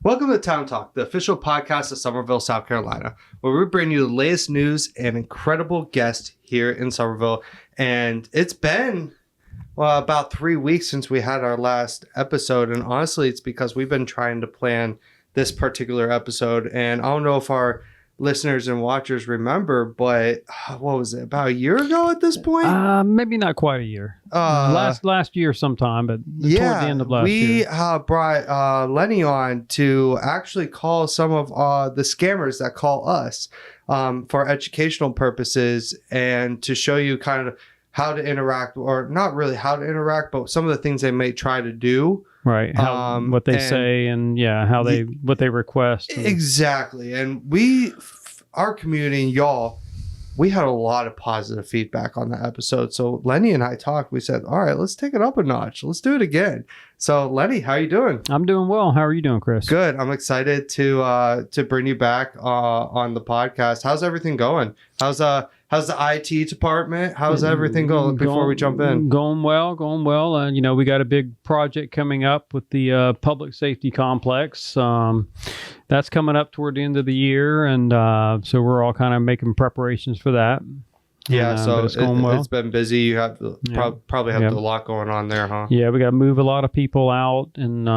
Welcome to Town Talk, the official podcast of Summerville, South Carolina, where we bring you the latest news and incredible guests here in Summerville. And it's been about 3 weeks since we had our last episode. And honestly, it's because we've been trying to plan this particular episode. And I don't know if our listeners and watchers remember, but what was it, about a year ago at this point? Maybe not quite a year. Last year sometime, but toward the end of last year. We brought Lenny on to actually call some of the scammers that call us for educational purposes and to show you kind of how to interact, or not really how to interact, but some of the things they may try to do. Right. What they say and what they request. Exactly. And our community and y'all, we had a lot of positive feedback on the episode. So Lenny and I talked, we said, all right, let's take it up a notch. Let's do it again. So Lenny, how are you doing? I'm doing well. How are you doing, Chris? Good. I'm excited to bring you back on the podcast. How's everything going? How's the IT department? How's everything going before we jump in? Going well. We got a big project coming up with the public safety complex. That's coming up toward the end of the year. And so we're all kind of making preparations for that. Yeah, so it's going well. It's been busy. You have probably have a lot going on there, huh? Yeah, we got to move a lot of people out and,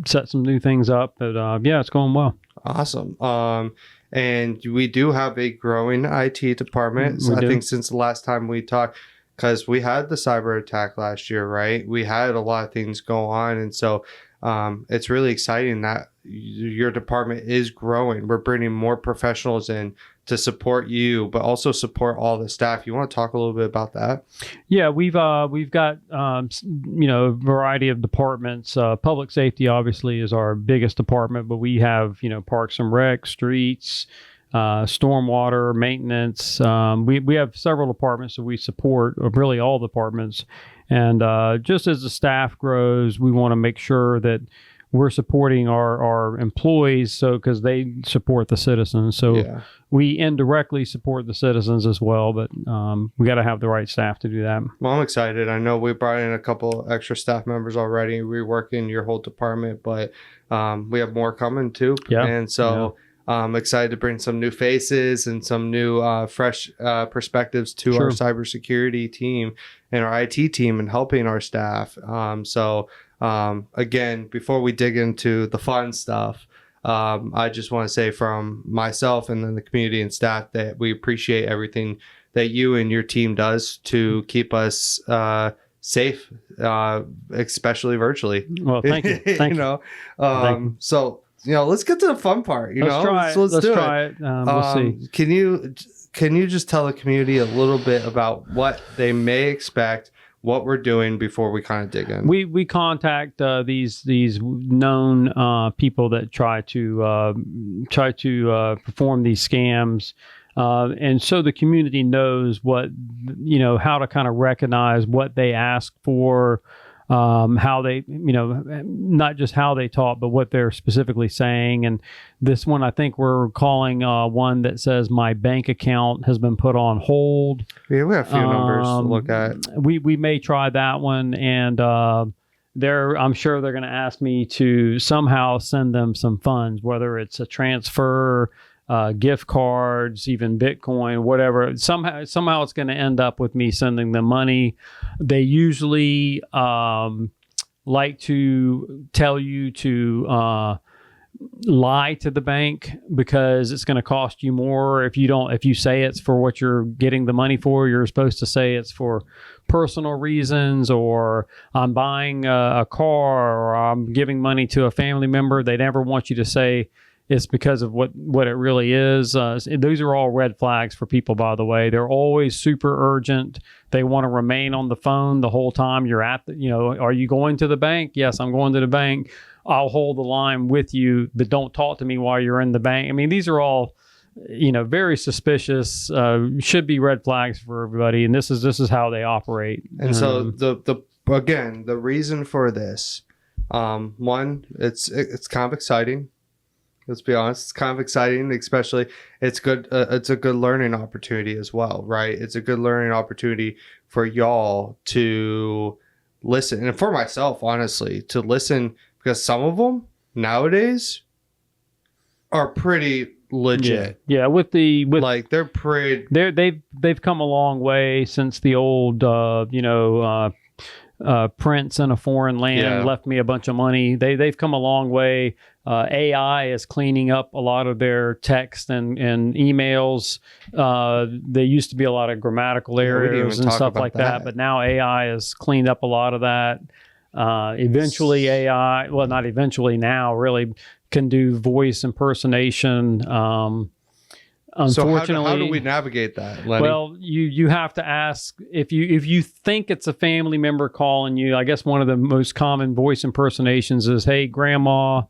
set some new things up. But it's going well. Awesome. And we do have a growing IT department. So I think since the last time we talked, because we had the cyber attack last year, right? We had a lot of things go on. And so it's really exciting that your department is growing. We're bringing more professionals in to support you, but also support all the staff. You want to talk a little bit about that? Yeah, we've got a variety of departments. Public safety obviously is our biggest department, but we have parks and rec, streets, stormwater, maintenance. We have several departments that we support, or really all departments. And just as the staff grows, we want to make sure that we're supporting our employees, because they support the citizens. So we indirectly support the citizens as well, but we got to have the right staff to do that. Well, I'm excited. I know we brought in a couple extra staff members already. We're working your whole department, but we have more coming too. Yeah. And so I'm excited to bring some new faces and some new fresh perspectives to our cybersecurity team and our IT team and helping our staff. Again, before we dig into the fun stuff, I just want to say from myself and then the community and staff that we appreciate everything that you and your team does to keep us safe, especially virtually. Well, thank you. Thank you. So, let's get to the fun part. Let's try it. Let's try it. We'll see. Can you just tell the community a little bit about what they may expect, what we're doing before we kind of dig in? We contact these known people that try to perform these scams, and so the community knows what how to kind of recognize what they ask for, how they not just how they talk, but what they're specifically saying. And this one, I think we're calling one that says my bank account has been put on hold. Yeah, we have a few numbers to look at. We may try that one, and I'm sure they're going to ask me to somehow send them some funds, whether it's a transfer, gift cards, even Bitcoin, whatever. Somehow it's going to end up with me sending them money. They usually like to tell you to lie to the bank because it's going to cost you more if you say it's for what you're getting the money for. You're supposed to say it's for personal reasons, or I'm buying a car, or I'm giving money to a family member. They never want you to say it's because of what it really is. Those are all red flags for people, by the way. They're always super urgent. They want to remain on the phone the whole time you're at are you going to the bank? Yes, I'm going to the bank. I'll hold the line with you, but don't talk to me while you're in the bank. I mean, these are all, very suspicious, should be red flags for everybody. And this is how they operate. And so the reason for this, one, it's kind of exciting. Let's be honest, it's kind of exciting, especially it's good. It's a good learning opportunity as well, right? It's a good learning opportunity for y'all to listen, and for myself, honestly, to listen, because some of them nowadays are pretty legit. Yeah, with like they're pretty. they've come a long way since the old prince in a foreign land left me a bunch of money. They've come a long way. AI is cleaning up a lot of their text and emails. There used to be a lot of grammatical errors and stuff like that, but now AI has cleaned up a lot of that. Eventually AI, well, not eventually, now really can do voice impersonation. Unfortunately, so how do we navigate that, Lenny? Well, you have to ask if you think it's a family member calling you. I guess one of the most common voice impersonations is, "Hey, Grandma,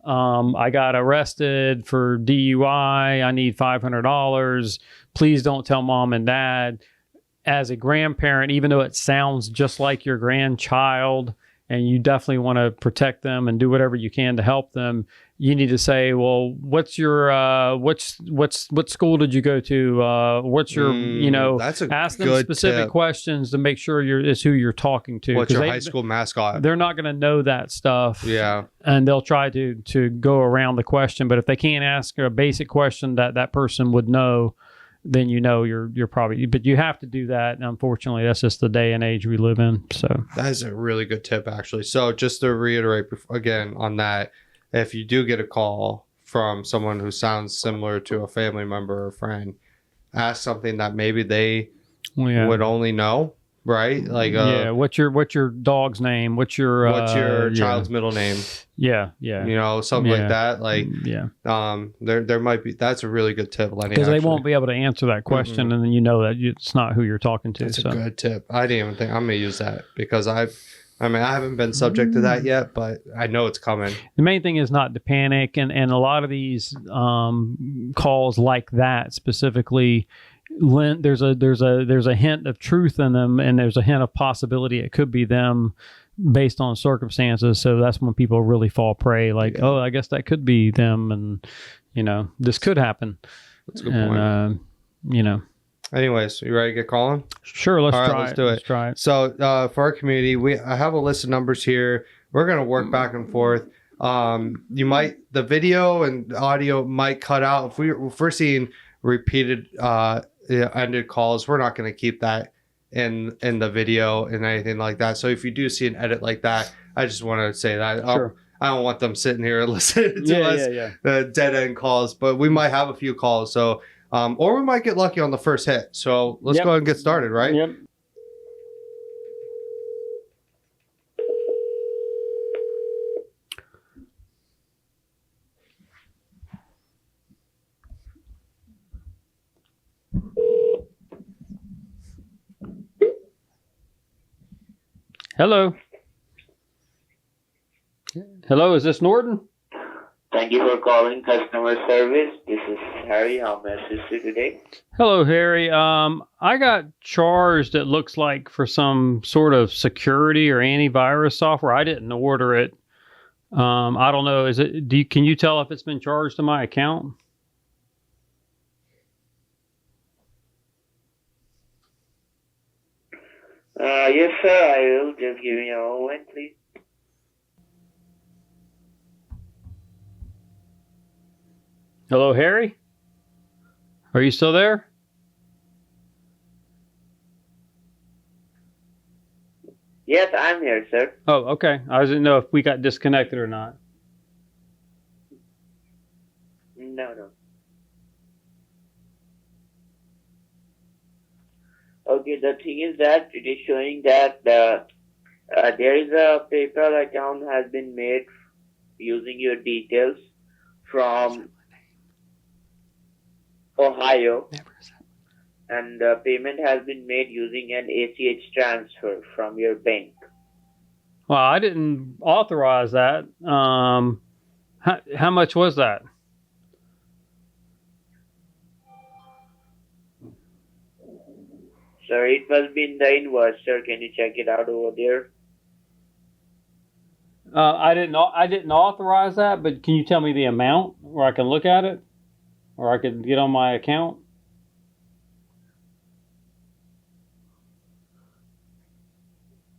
I got arrested for DUI. I need $500. Please don't tell Mom and Dad." As a grandparent, even though it sounds just like your grandchild, and you definitely want to protect them and do whatever you can to help them, you need to say, well, what's your what school did you go to? What's your that's a ask them good specific tip. questions to make sure it's who you're talking to. What's your high school mascot? They're not going to know that stuff. Yeah, and they'll try to go around the question. But if they can't ask a basic question that person would know, then you're probably. But you have to do that. And unfortunately, that's just the day and age we live in. So that is a really good tip, actually. So just to reiterate again on that, if you do get a call from someone who sounds similar to a family member or friend, ask something that maybe they would only know, right? Like, what's your dog's name? What's your child's middle name? Yeah. Something like that. Like, there might be. That's a really good tip, Lenny. Because they won't be able to answer that question, and then that it's not who you're talking to. That's a good tip. I didn't even think I'm gonna use that because I haven't been subject to that yet, but I know it's coming. The main thing is not to panic, and a lot of these calls like that specifically, there's a hint of truth in them, and there's a hint of possibility it could be them based on circumstances. So that's when people really fall prey. Like, oh, I guess that could be them, and this could happen. That's a good point. Anyways, you ready to get calling? Sure, let's do it. Let's try it. So for our community, I have a list of numbers here. We're gonna work back and forth. The video and audio might cut out if we're seeing repeated ended calls. We're not gonna keep that in the video and anything like that. So if you do see an edit like that, I just want to say that. Sure. I don't want them sitting here and listening to us dead end calls, but we might have a few calls. So. Or we might get lucky on the first hit. So let's go ahead and get started, right? Yep. Hello. Hello, is this Norton? Thank you for calling customer service. This is Harry. How may I assist you today? Hello, Harry. I got charged, it looks like, for some sort of security or antivirus software. I didn't order it. I don't know. Can you tell if it's been charged to my account? Yes, sir. I will. Just give me a moment, please. Hello, Harry? Are you still there? Yes, I'm here, sir. Oh, okay. I didn't know if we got disconnected or not. No. Okay, the thing is that it is showing that there is a PayPal account has been made using your details from Ohio, and the payment has been made using an ACH transfer from your bank. Well, I didn't authorize that. How much was that? Sir, it must be in the invoice, sir. Can you check it out over there? I didn't authorize that, but can you tell me the amount where I can look at it? Or I could get on my account?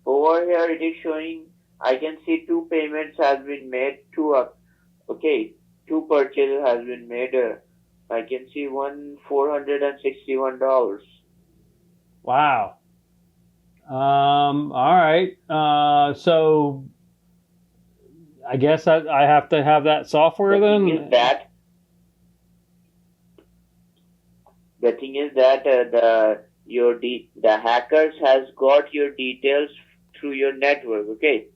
Over here it is showing, I can see two payments has been made to Okay, two purchases has been made. I can see one $461. Wow. All right. So I guess I have to have that software The thing is then. that the thing is that the hackers has got your details through your network. Okay,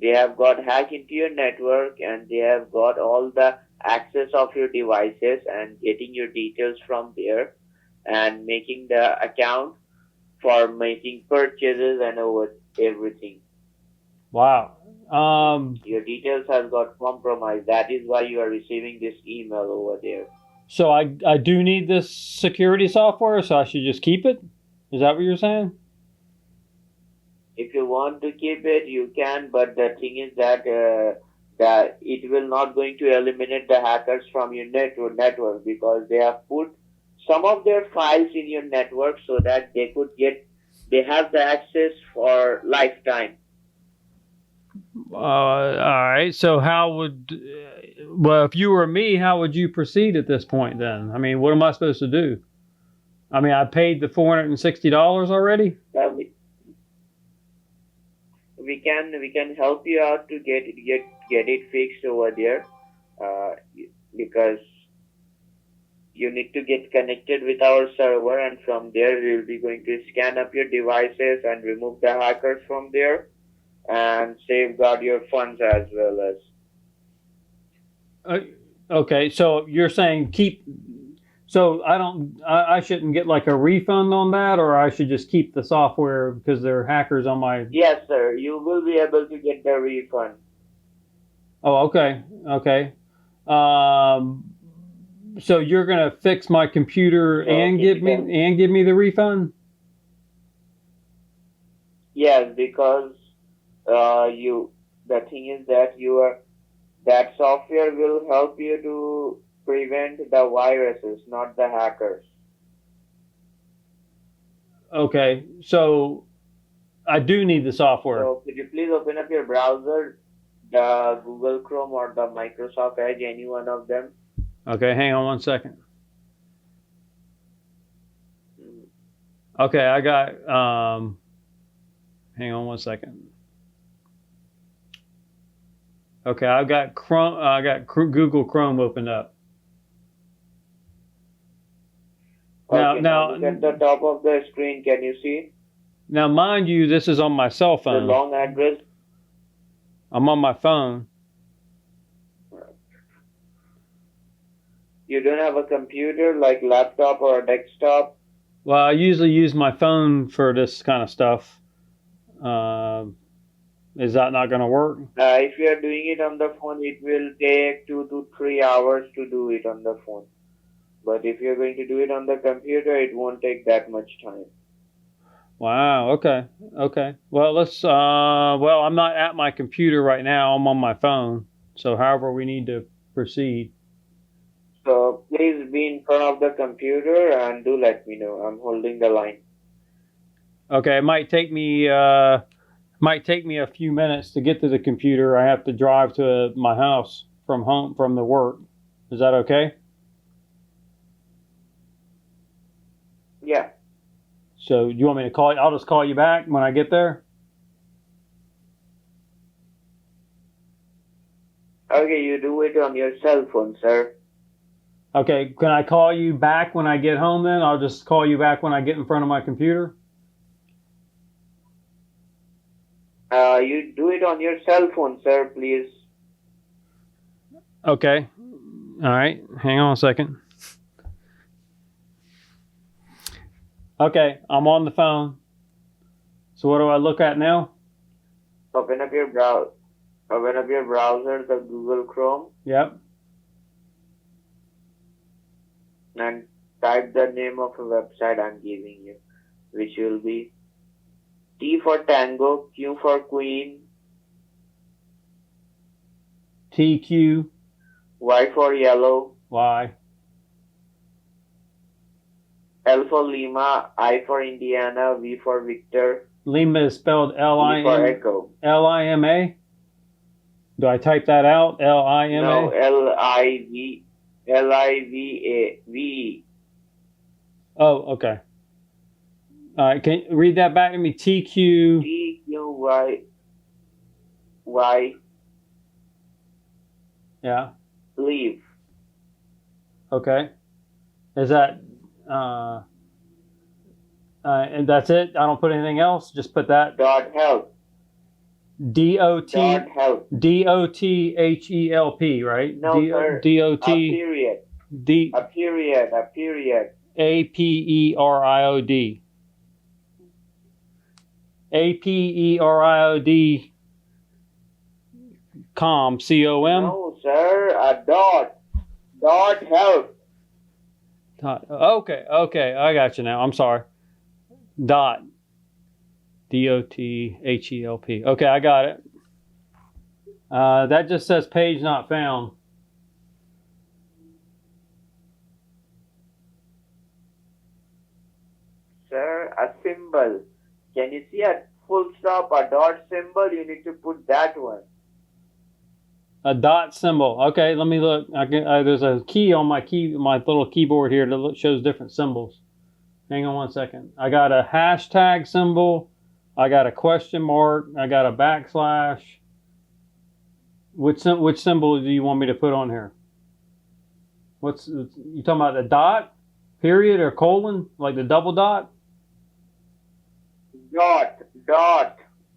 they have got hack into your network and they have got all the access of your devices and getting your details from there and making the account for making purchases and over everything. Wow. Your details has got compromised. That is why you are receiving this email over there. So I do need this security software, so I should just keep it? Is that what you're saying? If you want to keep it, you can, but the thing is that it will not going to eliminate the hackers from your network because they have put some of their files in your network so that they have the access for lifetime. All right. So well, if you were me, how would you proceed at this point then? I mean, what am I supposed to do? I mean, I paid the $460 already. Uh, we, we can help you out to get it fixed over there, uh, because you need to get connected with our server, and from there we'll be going to scan up your devices and remove the hackers from there and safeguard your funds as well as. Uh, okay. So you're saying keep. So I shouldn't get like a refund on that, or I should just keep the software because they're hackers on my. Yes, sir. You will be able to get the refund. Oh, okay. Okay. Um, so you're gonna fix my computer So and give me the refund? yes, because you the thing is that that software will help you to prevent the viruses, not the hackers. Okay. So I do need the software. So could you please open up your browser, the Google Chrome or the Microsoft Edge, any one of them? Okay, hang on one second. Mm. Okay, I got hang on one second. Okay, I've got Chrome. I got Google Chrome opened up. Okay, now look at the top of the screen. Can you see Now, mind you, this is on my cell the phone. long address? I'm on my phone. You don't have a computer like laptop or a desktop? Well, I usually use my phone for this kind of stuff. Is that not going to work? If you are doing it on the phone, it will take 2 to 3 hours to do it on the phone. But if you're going to do it on the computer, it won't take that much time. Wow. Okay. Okay. Well, let's. Well, I'm not at my computer right now. I'm on my phone. So, however, we need to proceed. So please be in front of the computer and do let me know. I'm holding the line. Okay. It might take me. Might take me a few minutes to get to the computer. I have to drive to my house from the work. Is that okay? Yeah. So, do you want me to call you? I'll just call you back when I get there. Okay, you do it on your cell phone, sir. Okay, can I call you back when I get home then? I'll just call you back when I get in front of my computer. You do it on your cell phone, sir, please. Okay. All right. Hang on a second. Okay, I'm on the phone. So what do I look at now? Open up your browser, the Google Chrome, Yep. and type the name of a website I'm giving you, which will be T for Tango, Q for Queen, TQ. Y for Yellow, Y. L for Lima, I for Indiana, V for Victor, Lima is spelled E for Echo. Lima. Do I type that out? Lima? No, Live. Oh, okay. All right. Can you read that back to me? TQ. TQY Yeah. leave. Okay. Is that and that's it? I don't put anything else. Just put that. .help. DOT. DOTHELP, right? No, sir. DOT. A period. D A period. APERIOD. APERIOD. COM. COM. No, sir. A dot. Help. Okay. I got you now. I'm sorry. Dot. DOTHELP. Okay, I got it. That just says page not found. Sir, a symbol. Can you see a full stop, a dot symbol? You need to put that one. A dot symbol. Okay, let me look. There's a key on my little keyboard here that shows different symbols. Hang on one second. I got a hashtag symbol. I got a question mark. I got a backslash. Which symbol do you want me to put on here? You talking about the dot, period, or colon, like the double dot?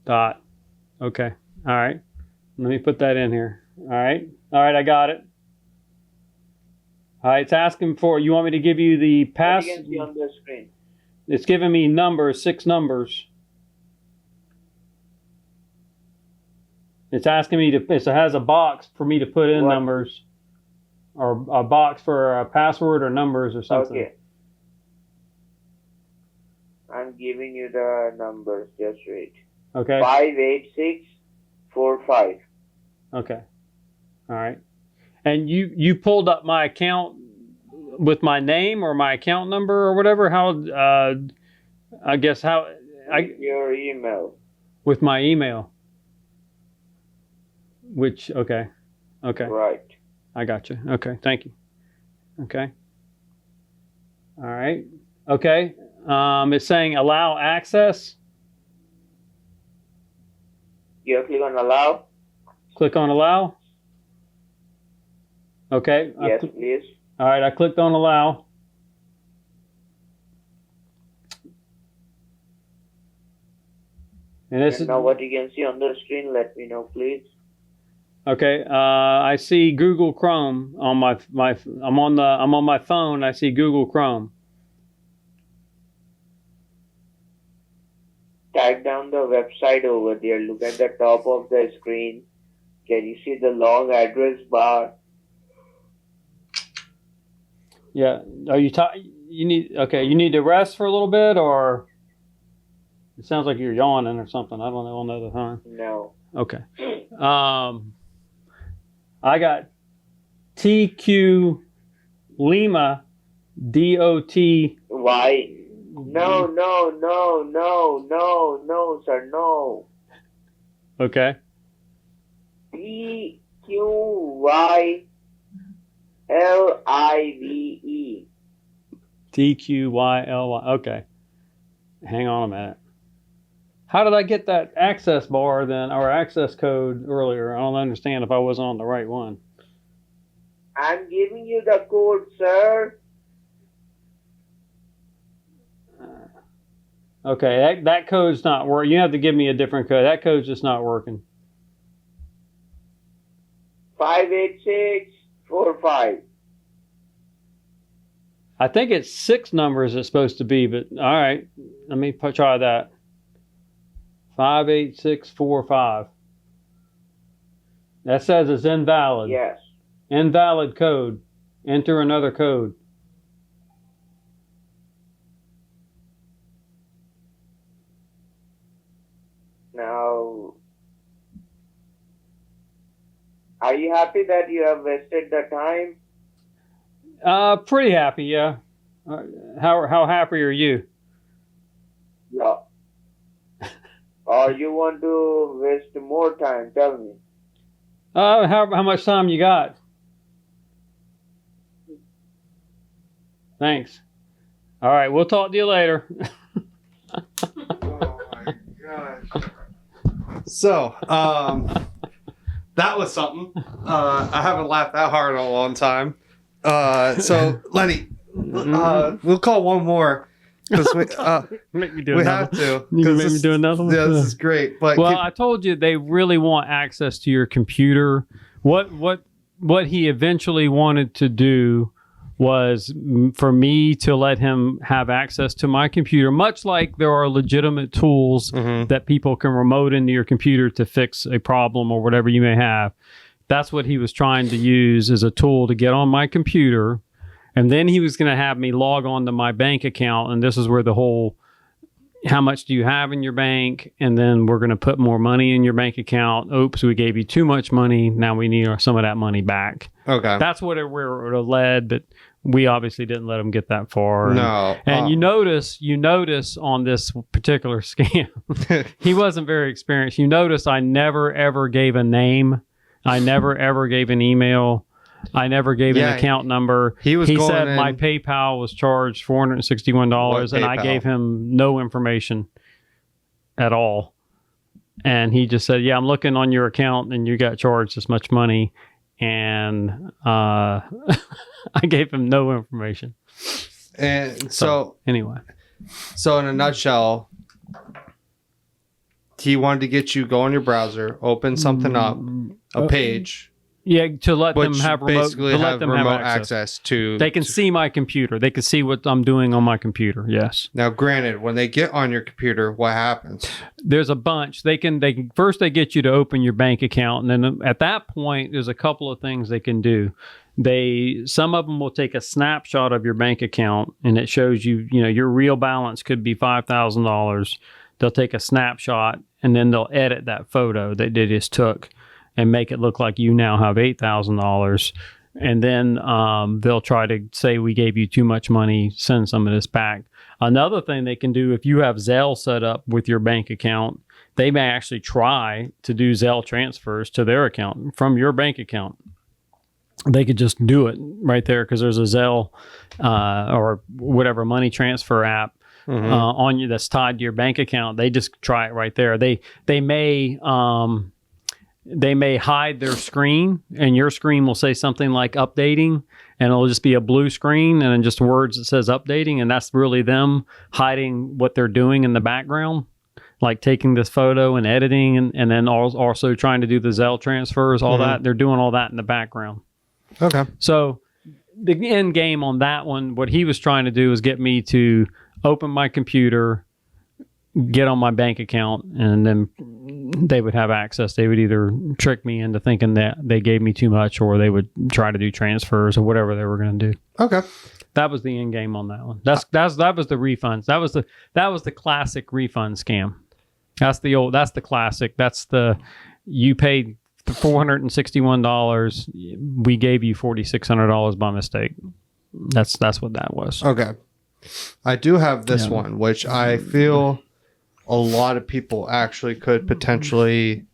Dot. Okay. All right. Let me put that in here. All right. I got it. All right. It's asking for. You want me to give you the pass? What you can see on the screen. It's giving me numbers, 6 numbers. It's asking me it has a box for me to put in numbers, or a box for a password or numbers or something. Okay. I'm giving you the numbers. Just wait. Okay. 58645. Okay. All right. And you pulled up my account with my name or my account number or whatever? How? I guess how? Your email. With my email. Which okay. Right. I got you. Okay. Thank you. Okay. All right. Okay. It's saying allow access. You click on allow. Click on allow. Okay. Yes, please. All right. I clicked on allow. And this is now what you can see on the screen. Let me know, please. Okay. I see Google Chrome on my I'm on my phone. I see Google Chrome. Type down the website over there. Look at the top of the screen. Can you see the long address bar? Yeah. Are you you need to rest for a little bit, or it sounds like you're yawning or something. I don't know another time. No. Okay. I got TQ Lima DOT. Why? No, sir, no. Okay. TQYLIVE. TQYLY. Okay. Hang on a minute. How did I get that access bar then, or access code earlier? I don't understand if I wasn't on the right one. I'm giving you the code, sir. Okay, that code's not working. You have to give me a different code. That code's just not working. 58645. I think it's 6 numbers it's supposed to be, but all right. Let me try that. 58645. That says it's invalid. Yes. Invalid code. Enter another code. Now, are you happy that you have wasted the time? Pretty happy, yeah. How happy are you? Yeah. Or you want to waste more time? Tell me. How much time you got? Thanks. All right, we'll talk to you later. Oh my gosh. So, that was something. I haven't laughed that hard in a long time. So Lenny, we'll call one more because Make me do we another have to. You can make me this- do another one? Yeah, this is great. But Well, I told you they really want access to your computer. What he eventually wanted to do was for me to let him have access to my computer, much like there are legitimate tools that people can remote into your computer to fix a problem or whatever you may have. That's what he was trying to use as a tool to get on my computer. And then he was going to have me log on to my bank account. And this is where the whole, how much do you have in your bank? And then we're going to put more money in your bank account. Oops, we gave you too much money. Now we need some of that money back. okay. That's what it would have led, but we obviously didn't let him get that far. No. And you notice on this particular scam, he wasn't very experienced. You notice I never ever gave a name. I never ever gave an email. I never gave an account number. He going said in- my PayPal was charged $461, and I PayPal? gave him no information at all. And he just said, "Yeah, I'm looking on your account, and you got charged this much money." And I gave him no information. And so Anyway, in a nutshell, he wanted to get you go on your browser, open something up, a page, yeah, to let them which have remote, basically to let have them remote have access. access to. They can see my computer. They can see what I'm doing on my computer. Yes. Now, granted, when they get on your computer, what happens? There's a bunch. They can first they get you to open your bank account, and then at that point, there's a couple of things they can do. Some of them will take a snapshot of your bank account, and it shows you, your real balance could be $5,000. They'll take a snapshot, and then they'll edit that photo that they just took and make it look like you now have $8,000. And then they'll try to say we gave you too much money, send some of this back. Another thing they can do, if you have Zelle set up with your bank account, they may actually try to do Zelle transfers to their account from your bank account. They could just do it right there because there's a Zelle or whatever money transfer app on you that's tied to your bank account. They just try it right there. They may hide their screen, and your screen will say something like updating, and it'll just be a blue screen and then just words that says updating, and that's really them hiding what they're doing in the background, like taking this photo and editing, and then also trying to do the Zelle transfers, all that. They're doing all that in the background. Okay. So the end game on that one, what he was trying to do is get me to open my computer, get on my bank account, and then they would have access. They would either trick me into thinking that they gave me too much, or they would try to do transfers or whatever they were going to do. Okay. That was the end game on that one. That was the refunds. That was the classic refund scam. That's the classic. You paid $461. We gave you $4,600 by mistake. That's what that was. Okay. I do have this one, which I feel a lot of people actually could potentially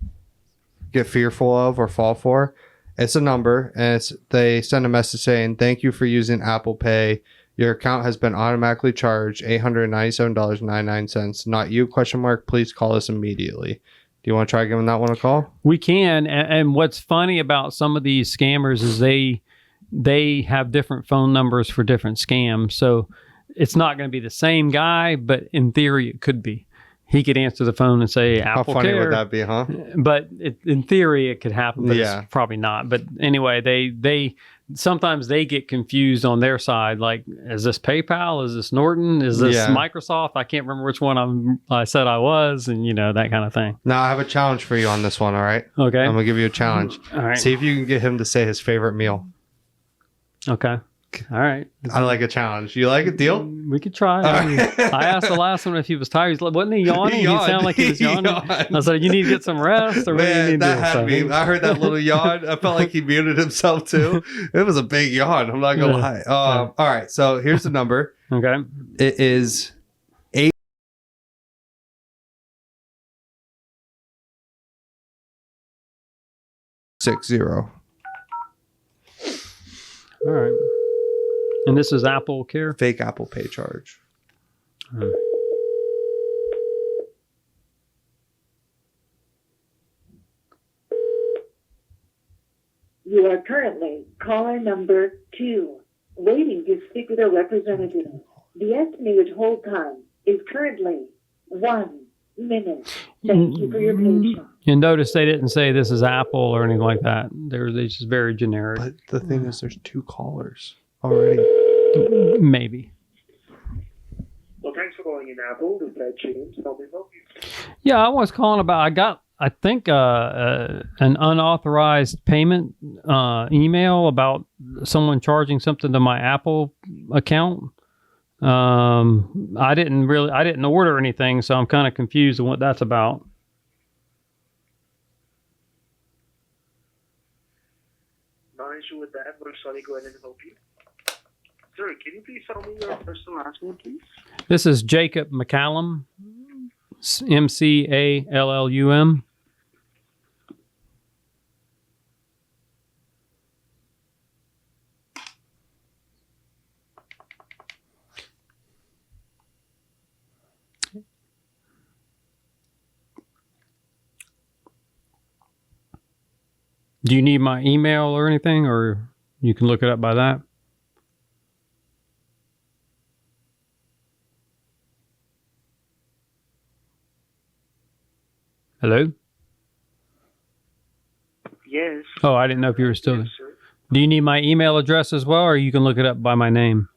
get fearful of or fall for. It's a number, and they send a message saying, "Thank you for using Apple Pay. Your account has been automatically charged $897.99. Not you, ? Please call us immediately." Do you want to try giving that one a call? We can. And what's funny about some of these scammers is they have different phone numbers for different scams. So it's not going to be the same guy, but in theory, it could be. He could answer the phone and say, How Apple funny Care. would that be, huh? But in theory, it could happen, but Yeah. it's probably not. But anyway, they sometimes they get confused on their side. Like, is this PayPal? Is this Norton? Is this Microsoft? I can't remember which one I said I was, and that kind of thing. Now, I have a challenge for you on this one, all right? Okay. I'm going to give you a challenge. All right. See if you can get him to say his favorite meal. Okay. All right. I like a challenge. You like a deal? We could try. I asked the last one if he was tired. He's like, wasn't he yawning? He sounded like he was yawning. I said, you need to get some rest. Or Man, that had me. me. I heard that little yawn. I felt like he muted himself too. It was a big yawn. I'm not going to lie. All right. So here's the number. Okay. It is 8. All right. And this is Apple Care? Fake Apple Pay charge. You are currently caller number 2, waiting to speak with a representative. The estimated hold time is currently 1 minute. Thank you for your patience. And notice they didn't say this is Apple or anything like that. They're just very generic. But the thing is, there's 2 callers already. Maybe. Well, thanks for calling in Apple. This is James. How may I help you? Yeah, I was calling about, I think, an unauthorized payment email about someone charging something to my Apple account. I didn't order anything, so I'm kind of confused on what that's about. No issue with that. We're sorry. Go ahead and help you. Sir, can you please tell me your first and last name, please? This is Jacob McCallum, MCALLUM. Do you need my email or anything, or you can look it up by that? Hello? Yes. Oh, I didn't know if you were still there. Yes, sir. Do you need my email address as well, or you can look it up by my name?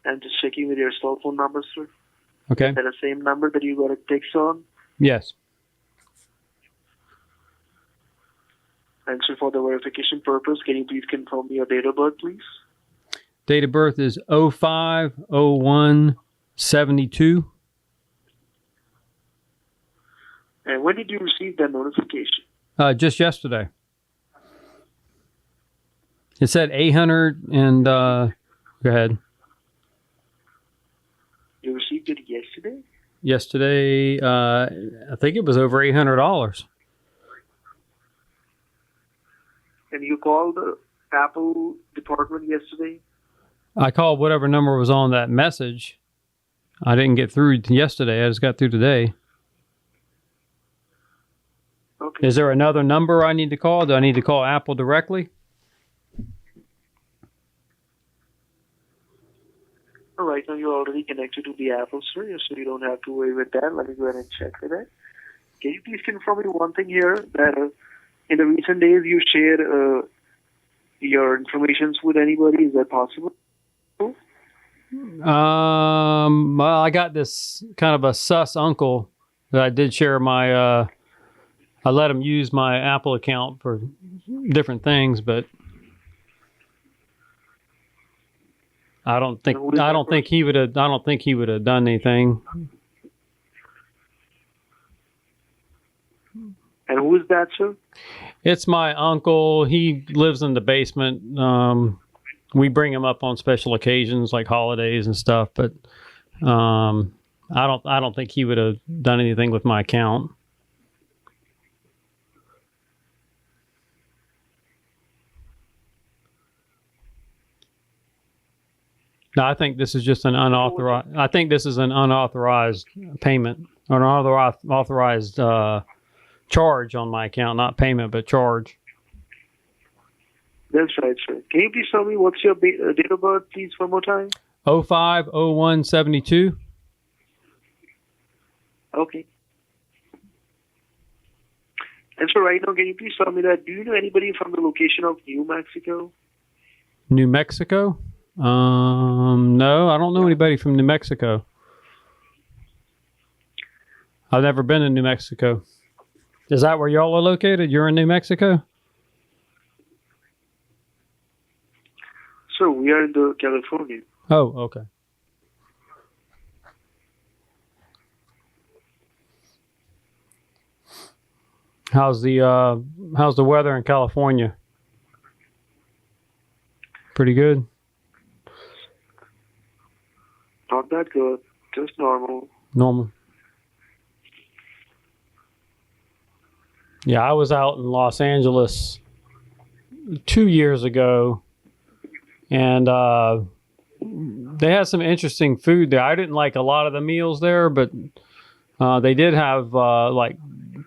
I'm just checking with your cell phone number, sir. Okay. Is that the same number that you got a text on? Yes. And so for the verification purpose, can you please confirm your date of birth, please? Date of birth is 05/01/72. And when did you receive that notification? Just yesterday. It said 800 and, go ahead. You received it yesterday? Yesterday, I think it was over $800. And you called the Apple department yesterday? I called whatever number was on that message. I didn't get through yesterday. I just got through today. Okay. Is there another number I need to call? Do I need to call Apple directly? All right, now you're already connected to the Apple Store, so you don't have to worry with that. Let me go ahead and check for that. Can you please confirm me one thing here, that in the recent days you shared your information with anybody? Is that possible? Well, I got this kind of a sus uncle that I did share my, I let him use my Apple account for different things, but I don't think he would have done anything. And who is that, sir? It's my uncle. He lives in the basement. We bring him up on special occasions like holidays and stuff, but I don't think he would have done anything with my account. No, I think this is just an unauthorized. I think this is an unauthorized payment or an authorized charge on my account, not payment, but charge. That's right, sir. Can you please tell me what's your date of birth, please, one more time? 05/01/72. Okay. And so right now, can you please tell me that, do you know anybody from the location of New Mexico? New Mexico? No, I don't know anybody from New Mexico. I've never been in New Mexico. Is that where y'all are located? You're in New Mexico? So we are in California. Oh, okay. How's the weather in California? Pretty good. Not that good, just normal. Normal. Yeah, I was out in Los Angeles 2 years ago, and they had some interesting food there. I didn't like a lot of the meals there, but they did have like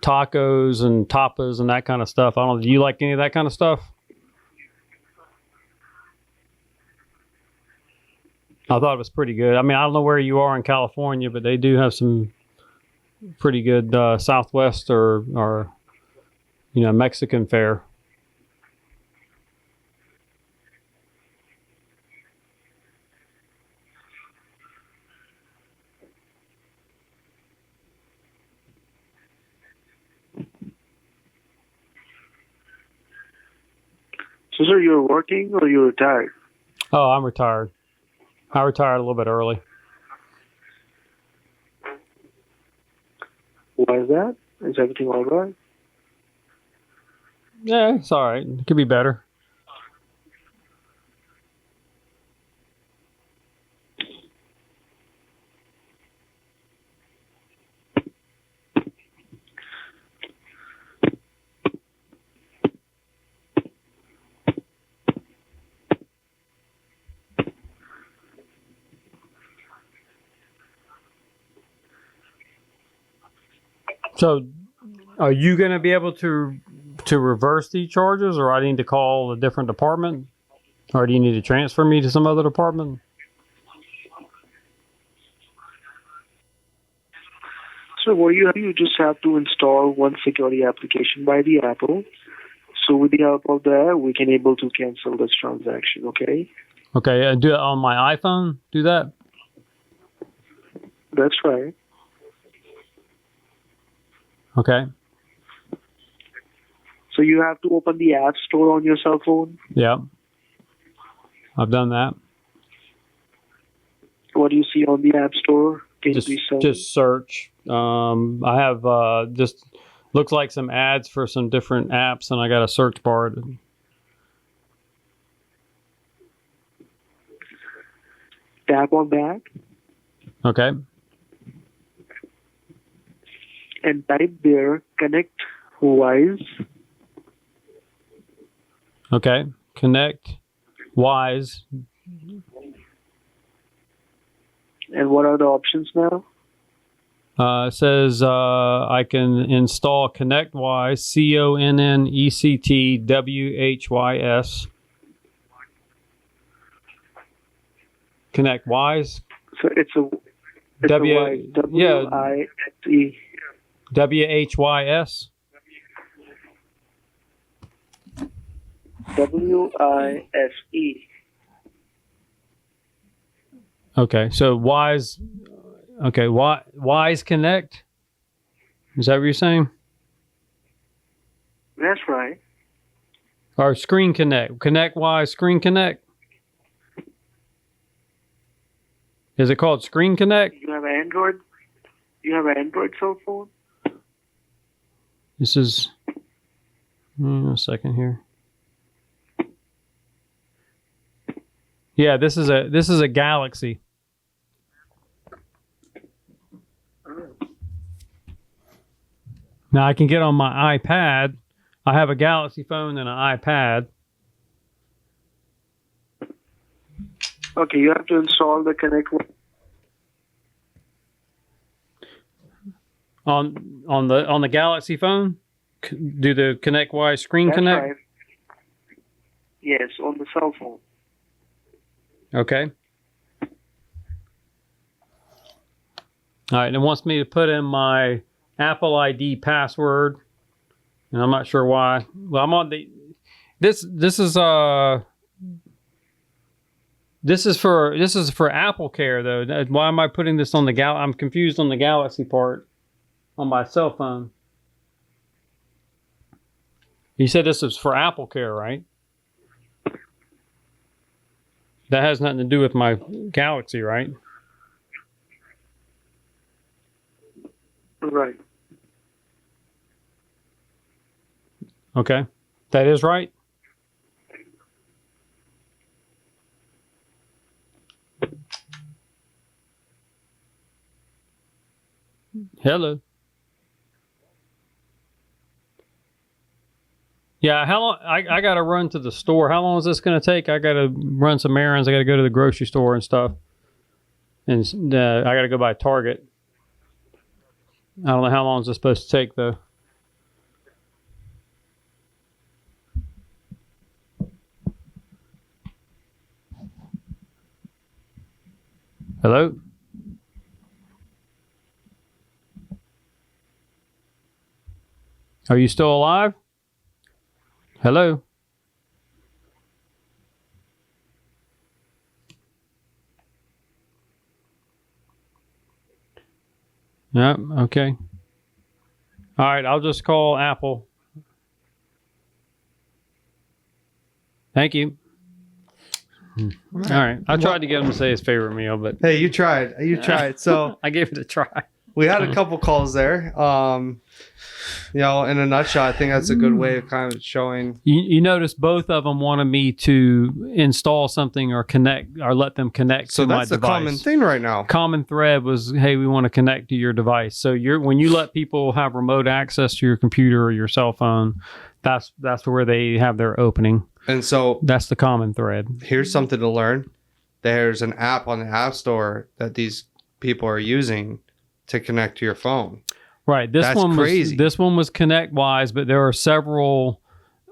tacos and tapas and that kind of stuff. I don't know. Do you like any of that kind of stuff? I thought it was pretty good. I mean, I don't know where you are in California, but they do have some pretty good Southwest or Mexican fare. So, sir, you're working or you're retired? Oh, I'm retired. I retired a little bit early. Why is that? Is everything all right? Yeah, it's all right. It could be better. So, are you going to be able to reverse these charges, or I need to call a different department, or do you need to transfer me to some other department? So what you have, you just have to install one security application by the Apple. So with the help of that, we can able to cancel this transaction, okay? Okay, do it on my iPhone. Do that. That's right. Okay. So you have to open the App Store on your cell phone. Yeah. I've done that. What do you see on the App Store? Can you please tell me? Just search. I have just looks like some ads for some different apps, and I got a search bar. Tap on that Okay. and type there Connect Wise. Okay. Connect Wise. And what are the options now? It says I can install ConnectWise, ConnectWhys. ConnectWise. So it's a W-I-S. W-I-S-E. WHYS. W-I-S-E. Okay, so Wise. Okay, Wise Connect. Is that what you're saying? That's right. Or Screen Connect. ConnectWise Screen Connect. Is it called Screen Connect? You have Android? You have an Android cell phone? This is. A second here. Yeah, this is a Galaxy. Now I can get on my iPad. I have a Galaxy phone and an iPad. Okay, you have to install the Connect. On the Galaxy phone, do the ConnectWise Screen That's Connect? right. Yes, on the cell phone. Okay. All right, and it wants me to put in my Apple ID password, and I'm not sure why. Well, I'm on the this is for Apple Care though. Why am I putting this on the I'm confused on the Galaxy part on my cell phone. You said this is for Apple Care, right? That has nothing to do with my Galaxy, right? Right. Okay. That is right? Hello. Yeah, how long? I got to run to the store. How long is this going to take? I got to run some errands. I got to go to the grocery store and stuff. And I got to go by Target. I don't know how long is this supposed to take, though. Hello? Are you still alive? Hello? Yeah, okay. All right, I'll just call Apple. Thank you. All right. I tried to get him to say his favorite meal, but Hey, you tried. You tried. So I gave it a try. we had a couple calls there. In a nutshell, I think that's a good way of kind of showing. You notice both of them wanted me to install something or connect or let them connect So to my that's the device. common thing right now. Common thread was, hey, we want to connect to your device. So when you let people have remote access to your computer or your cell phone, that's where they have their opening. And so That's the common thread. here's something to learn. There's an app on the App Store that these people are using to connect to your phone. Right. This That's one crazy. was ConnectWise, but there are several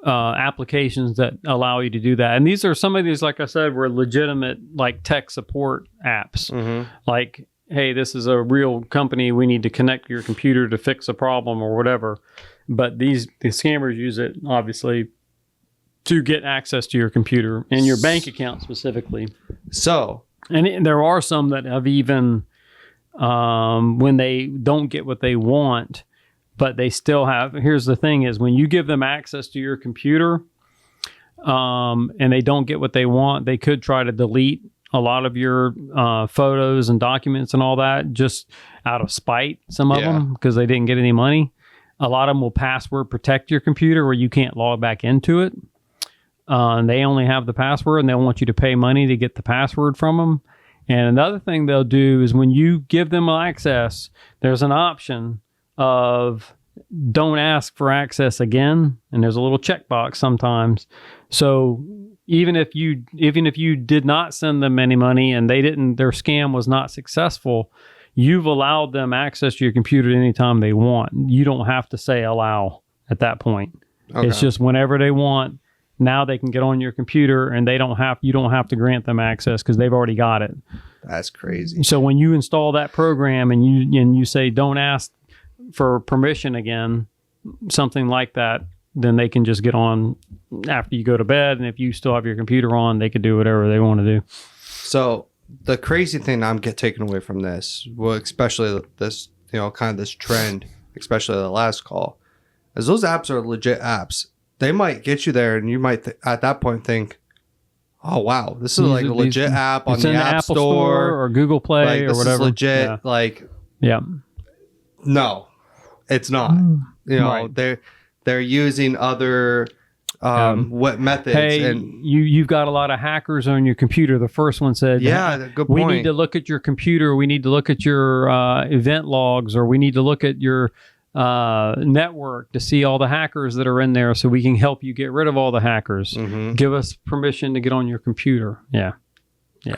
applications that allow you to do that. And some of these, like I said, were legitimate like tech support apps. Mm-hmm. Like, hey, this is a real company. We need to connect your computer to fix a problem or whatever. But the scammers use it obviously to get access to your computer and your bank account specifically. So And there are some that have even, when they don't get what they want, but they still have, here's the thing is when you give them access to your computer and they don't get what they want, they could try to delete a lot of your photos and documents and all that just out of spite, some of them, because they didn't get any money. A lot of them will password protect your computer where you can't log back into it. And they only have the password and they'll want you to pay money to get the password from them. And another thing they'll do is when you give them access, there's an option of don't ask for access again. And there's a little checkbox sometimes. So even if you did not send them any money and their scam was not successful, you've allowed them access to your computer anytime they want. You don't have to say allow at that point. Okay. It's just whenever they want. Now they can get on your computer and you don't have to grant them access because they've already got it. that's crazy. So when you install that program and you say don't ask for permission again, something like that, then they can just get on after you go to bed. And if you still have your computer on, they could do whatever they want to do. So the crazy thing I'm taking away from this, well, especially this, kind of this trend, especially the last call, is those apps are legit apps. They might get you there, and you might at that point think, "Oh wow, this is like a legit app on the App Apple Store or Google Play like, or this whatever." is legit." Yeah. Like, Yeah. no, it's not. Right. They're using other what methods? Hey, and you've got a lot of hackers on your computer. The first one said, yeah, good we point. need to look at your computer. We need to look at your event logs, or we need to look at your network to see all the hackers that are in there so we can help you get rid of all the hackers. Mm-hmm. Give us permission to get on your computer. Yeah.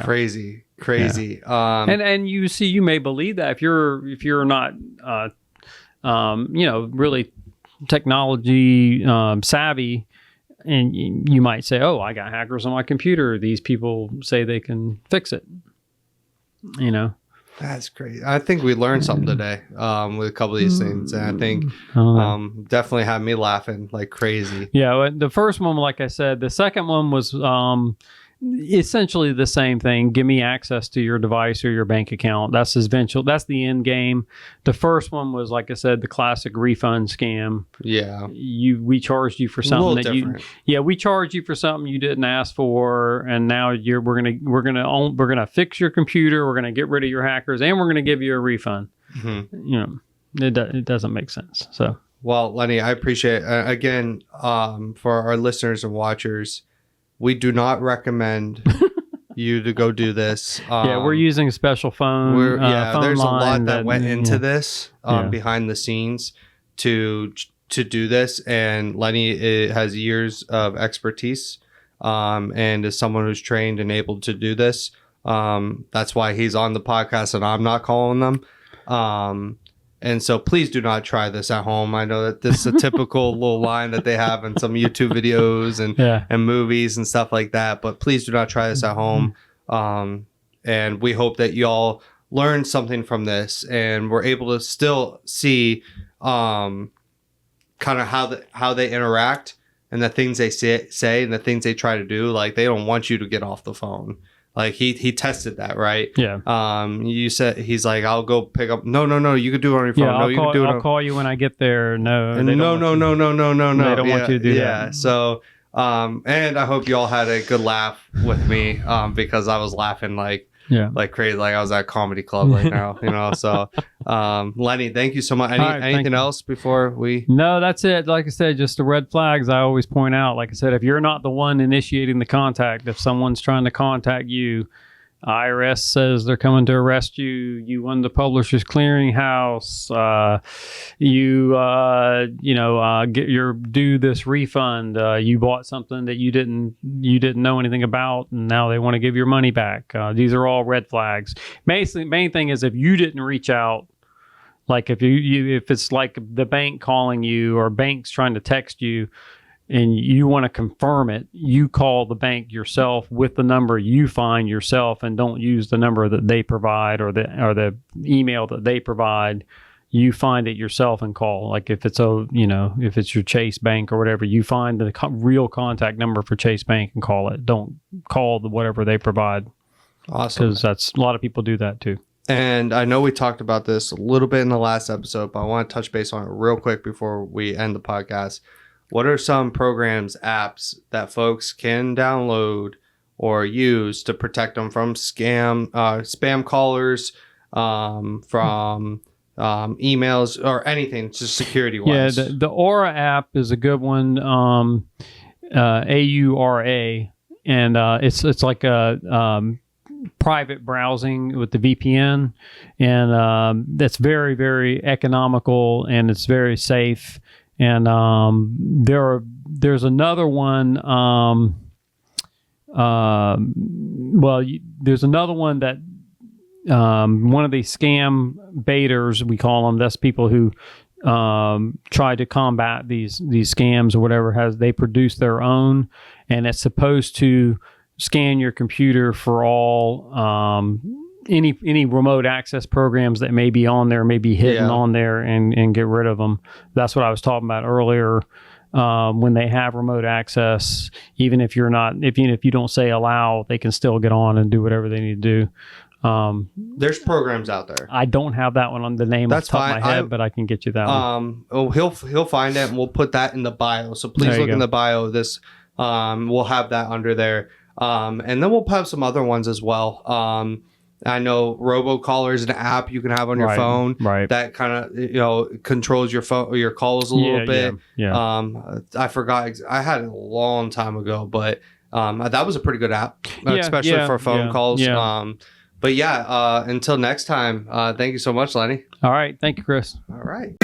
Crazy. And you may believe that if you're not really technology savvy, and you might say, oh, I got hackers on my computer. These people say they can fix it. That's great. I think we learned something today with a couple of these things, and I think definitely had me laughing like crazy. Yeah, the first one, like I said, the second one was essentially the same thing. Give me access to your device or your bank account. That's the end game. The first one was, like I said, the classic refund scam. Yeah, we charged you for something that different. we charged you for something you didn't ask for, and now we're gonna fix your computer. We're gonna get rid of your hackers, and we're gonna give you a refund. Mm-hmm. It doesn't make sense. So, well, Lenny, I appreciate it. Again, for our listeners and watchers, we do not recommend you to go do this. We're using a special phone. Phone there's a lot line that went into this behind the scenes to to do this, and Lenny has years of expertise, and is someone who's trained and able to do this. That's why he's on the podcast and I'm not calling them. And so please do not try this at home. I know that this is a typical little line that they have in some YouTube videos and movies and stuff like that, but please do not try this at home. And we hope that y'all learned something from this and we're able to still see kind of how they interact and the things they say and the things they try to do. Like, they don't want you to get off the phone. Like, he tested that, right? Yeah. You said, he's like, I'll go pick up. No, you could do it on your phone. Yeah, no, you can do it. I'll call you when I get there. No. No. They don't want you to do that. Yeah. So, and I hope you all had a good laugh with me, because I was laughing like crazy, like I was at a comedy club right now, So, Lenny, thank you so much. Anything else before we? No, that's it. Like I said, just the red flags I always point out. Like I said, if you're not the one initiating the contact, if someone's trying to contact you, IRS says they're coming to arrest you. You won the Publishers Clearinghouse. Get your due this refund. You bought something that you didn't know anything about, and now they want to give your money back. These are all red flags. Main thing is if you didn't reach out. Like if if it's like the bank calling you or banks trying to text you, and you want to confirm it, you call the bank yourself with the number you find yourself, and don't use the number that they provide or the email that they provide. You find it yourself and call. Like if it's if it's your Chase Bank or whatever, you find the real contact number for Chase Bank and call it. Don't call the whatever they provide. Awesome. Because that's a lot of people do that too. And I know we talked about this a little bit in the last episode, but I want to touch base on it real quick before we end the podcast. What are some programs, apps that folks can download or use to protect them from spam callers, from emails or anything, just security-wise? Yeah, the Aura app is a good one, AURA, and it's like a private browsing with the VPN, and that's very, very economical, and it's very safe. And there's another one. There's another one that one of these scam baiters, we call them. That's people who try to combat these scams or whatever. They produce their own, and it's supposed to scan your computer for all any remote access programs that may be on there, may be hidden on there, and get rid of them. That's what I was talking about earlier. When they have remote access, even if you don't say allow, they can still get on and do whatever they need to do. There's programs out there. I don't have that one on the name off the top of my head, but I can get you that one. He'll find it, and we'll put that in the bio. So please look in the bio of this. We'll have that under there. And then we'll have some other ones as well. I know RoboKiller is an app you can have on your phone that kind of controls your phone or your calls a little bit. Yeah. I forgot. I had it a long time ago, but that was a pretty good app, especially for phone calls. Yeah. But until next time, thank you so much, Lenny. All right. Thank you, Chris. All right.